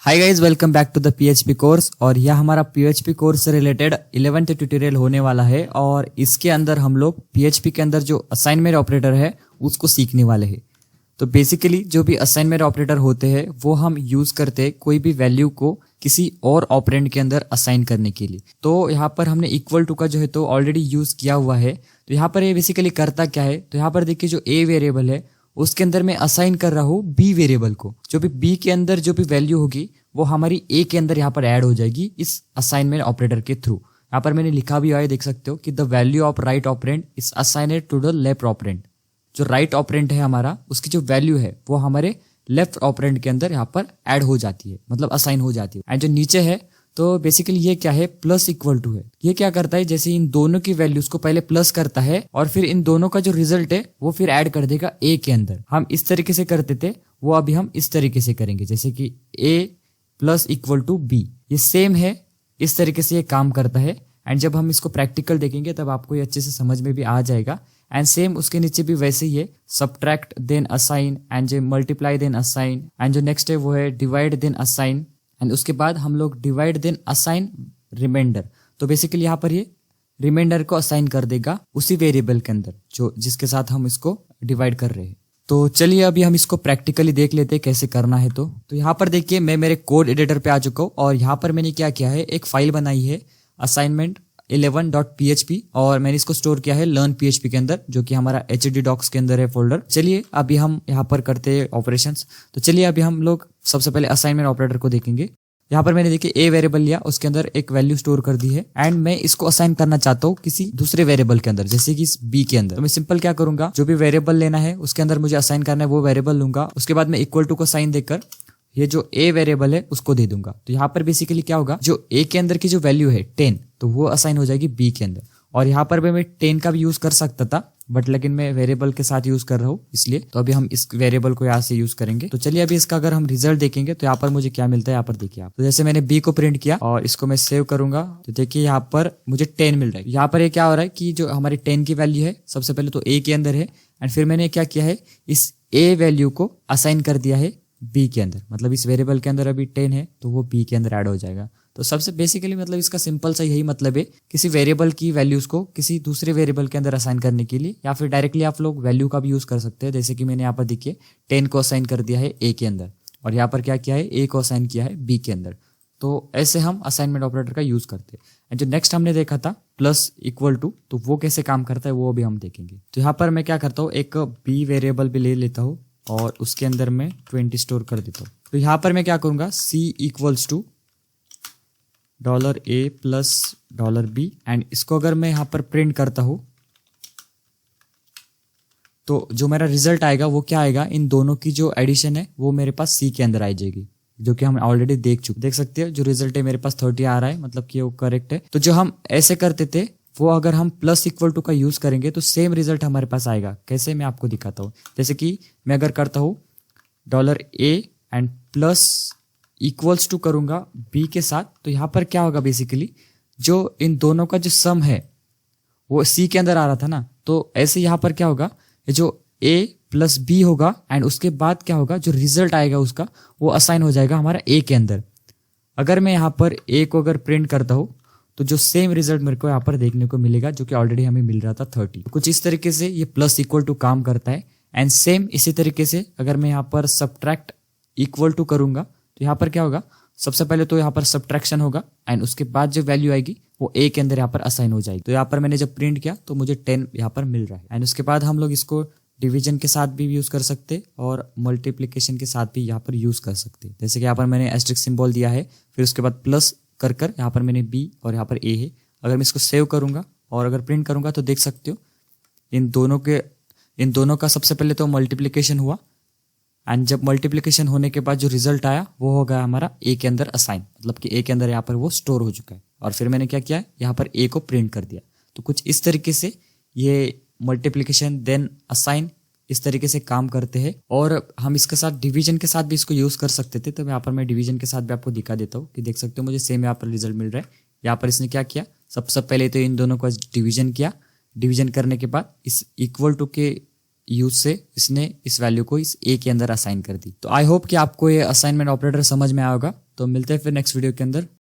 Hi guys, welcome back to the PHP course. और यह हमारा पीएचपी कोर्स से रिलेटेड 11th ट्यूटोरियल होने वाला है और इसके अंदर हम लोग पीएचपी के अंदर जो असाइनमेंट ऑपरेटर है उसको सीखने वाले हैं। तो बेसिकली जो भी असाइनमेंट ऑपरेटर होते हैं वो हम यूज करते हैं कोई भी वैल्यू को किसी और ऑपरेंड के अंदर असाइन करने के लिए। तो यहाँ पर हमने इक्वल टू का जो है तो ऑलरेडी यूज किया हुआ है। तो यहाँ पर ये बेसिकली करता क्या है, तो यहाँ पर देखिए जो ए वेरिएबल है उसके अंदर मैं असाइन कर रहा हूँ बी वेरिएबल को। जो भी बी के अंदर जो भी वैल्यू होगी वो हमारी ए के अंदर यहाँ पर ऐड हो जाएगी इस असाइनमेंट ऑपरेटर के थ्रू। यहाँ पर मैंने लिखा भी हुआ है, देख सकते हो कि the value of right operand is assigned to the left operand. जो राइट ऑपरेंड है हमारा उसकी जो वैल्यू है वो हमारे लेफ्ट ऑपरेंड के अंदर यहाँ पर ऐड हो जाती है, मतलब असाइन हो जाती है। एंड जो नीचे है तो बेसिकली ये क्या है, प्लस इक्वल टू है। ये क्या करता है, जैसे इन दोनों की वैल्यूज को पहले प्लस करता है और फिर इन दोनों का जो रिजल्ट है वो फिर ऐड कर देगा ए के अंदर। हम इस तरीके से करते थे, वो अभी हम इस तरीके से करेंगे, जैसे कि ए प्लस इक्वल टू बी। ये सेम है, इस तरीके से ये काम करता है। एंड जब हम इसको प्रैक्टिकल देखेंगे तब आपको ये अच्छे से समझ में भी आ जाएगा। एंड सेम उसके नीचे भी वैसे ही है, सब्ट्रैक्ट देन असाइन, एंड जो मल्टीप्लाई देन असाइन, एंड जो नेक्स्ट है वो है डिवाइड देन असाइन, एंड उसके बाद हम लोग डिवाइड देन असाइन रिमाइंडर। तो बेसिकली यहाँ पर ये रिमाइंडर को असाइन कर देगा उसी वेरिएबल के अंदर जो जिसके साथ हम इसको डिवाइड कर रहे हैं। तो चलिए अभी हम इसको प्रैक्टिकली देख लेते हैं कैसे करना है। तो यहाँ पर देखिए मैं मेरे कोड एडिटर पे आ चुका हूँ और यहाँ पर मैंने क्या किया है, एक फाइल बनाई है असाइनमेंट 11.php और मैंने इसको स्टोर किया है लर्न PHP के अंदर, जो कि हमारा HD डॉक्स के अंदर है फोल्डर। चलिए अभी हम यहाँ पर करते हैं ऑपरेशंस। तो चलिए अभी हम लोग सबसे पहले असाइनमेंट ऑपरेटर को देखेंगे। यहाँ पर मैंने देखिए ए वेरिएबल लिया, उसके अंदर एक वैल्यू स्टोर कर दी है एंड मैं इसको असाइन करना चाहता हूँ किसी दूसरे वेरिएबल के अंदर, जैसे कि इस बी के अंदर। तो मैं सिंपल क्या करूंगा, जो भी वेरिएबल लेना है उसके अंदर मुझे असाइन करना है वो वेरिएबल लूंगा। उसके बाद मैं इक्वल टू को साइन देकर ये जो ए वेरिएबल है उसको दे दूंगा। तो यहाँ पर बेसिकली क्या होगा, जो ए के अंदर की जो वैल्यू है 10 तो वो असाइन हो जाएगी बी के अंदर। और यहाँ पर भी मैं 10 का भी यूज कर सकता था बट लेकिन मैं वेरिएबल के साथ यूज कर रहा हूँ इसलिए। तो अभी हम इस वेरिएबल को यहाँ से यूज करेंगे। तो चलिए अभी इसका अगर हम रिजल्ट देखेंगे तो यहाँ पर मुझे क्या मिलता है, यहाँ पर देखिए आप। तो जैसे मैंने बी को प्रिंट किया और इसको मैं सेव करूंगा तो देखिए यहाँ पर मुझे 10 मिल रहा है। यहाँ पर ये क्या हो रहा है कि जो हमारी 10 की वैल्यू है सबसे पहले तो ए के अंदर है एंड फिर मैंने क्या किया है, इस ए वैल्यू को असाइन कर दिया है बी के अंदर। मतलब इस वेरिएबल के अंदर अभी 10 है तो वो बी के अंदर ऐड हो जाएगा। तो सबसे बेसिकली मतलब इसका सिंपल सा यही मतलब है, किसी वेरिएबल की वैल्यूज को किसी दूसरे वेरिएबल के अंदर असाइन करने के लिए, या फिर डायरेक्टली आप लोग वैल्यू का भी यूज कर सकते हैं। जैसे कि मैंने यहाँ पर देखिए 10 को असाइन कर दिया है ए के अंदर और यहाँ पर क्या किया है, ए को असाइन किया है बी के अंदर। तो ऐसे हम असाइनमेंट ऑपरेटर का यूज करते हैं। एंड जो नेक्स्ट हमने देखा था प्लस इक्वल टू, तो वो कैसे काम करता है वो भी हम देखेंगे। तो यहाँ पर मैं क्या करता हूँ, एक बी वेरिएबल भी ले लेता हूँ और उसके अंदर मैं 20 स्टोर कर देता हूँ। तो यहाँ पर मैं क्या करूंगा, C equals to $A plus $B and इसको अगर मैं यहाँ पर प्रिंट करता हूँ तो जो मेरा रिजल्ट आएगा वो क्या आएगा, इन दोनों की जो एडिशन है वो मेरे पास C के अंदर आ जाएगी, जो कि हम ऑलरेडी देख सकते हैं। जो रिजल्ट है मेरे पास 30 आ रहा है, मतलब कि वो करेक्ट है। तो जो हम ऐसे करते थे वो अगर हम प्लस इक्वल टू का यूज करेंगे तो सेम रिजल्ट हमारे पास आएगा। कैसे, मैं आपको दिखाता हूँ। जैसे कि मैं अगर करता हूँ $A and plus equals to करूंगा बी के साथ, तो यहाँ पर क्या होगा, बेसिकली जो इन दोनों का जो सम है वो सी के अंदर आ रहा था ना, तो ऐसे यहाँ पर क्या होगा, जो ए प्लस बी होगा एंड उसके बाद क्या होगा, जो रिजल्ट आएगा उसका वो असाइन हो जाएगा हमारा ए के अंदर। अगर मैं यहाँ पर ए को अगर प्रिंट करता हूँ तो जो सेम रिजल्ट मेरे को यहाँ पर देखने को मिलेगा, जो कि ऑलरेडी हमें मिल रहा था 30। कुछ इस तरीके से ये प्लस इक्वल टू काम करता है। एंड सेम इसी तरीके से अगर मैं यहाँ पर सब्ट्रैक्ट इक्वल टू करूंगा तो यहाँ पर क्या होगा, सबसे पहले तो यहाँ पर सब्ट्रैक्शन होगा एंड उसके बाद जो वैल्यू आएगी वो ए के अंदर यहाँ पर असाइन हो जाएगी। तो यहाँ पर मैंने जब प्रिंट किया तो मुझे 10 यहाँ पर मिल रहा है। एंड उसके बाद हम लोग इसको डिवीजन के साथ भी यूज कर सकते और मल्टीप्लीकेशन के साथ भी यहाँ पर यूज कर सकते। जैसे कि यहाँ पर मैंने एस्टेरिस्क सिंबल दिया है, फिर उसके बाद प्लस कर यहाँ पर मैंने बी और यहाँ पर ए है। अगर मैं इसको सेव करूंगा और अगर प्रिंट करूंगा तो देख सकते हो इन दोनों का सबसे पहले तो मल्टीप्लीकेशन हुआ एंड जब मल्टीप्लीकेशन होने के बाद जो रिजल्ट आया वो हो गया हमारा ए के अंदर असाइन, मतलब कि ए के अंदर यहाँ पर वो स्टोर हो चुका है। और फिर मैंने क्या किया, यहाँ पर ए को प्रिंट कर दिया। तो कुछ इस तरीके से ये मल्टीप्लीकेशन देन असाइन इस तरीके से काम करते हैं। और हम इसके साथ डिवीजन के साथ भी इसको यूज कर सकते थे। तो यहाँ पर मैं डिवीजन के साथ भी आपको दिखा देता हूँ कि देख सकते हो मुझे सेम यहाँ पर रिजल्ट मिल रहा है। यहाँ पर इसने क्या किया, सबसे पहले तो इन दोनों को डिवीजन किया, डिवीजन करने के बाद इस इक्वल टू के यूज से इसने इस वैल्यू को इस ए के अंदर असाइन कर दी। तो आई होप कि आपको ये असाइनमेंट ऑपरेटर समझ में आएगा। तो मिलते हैं फिर नेक्स्ट वीडियो के अंदर।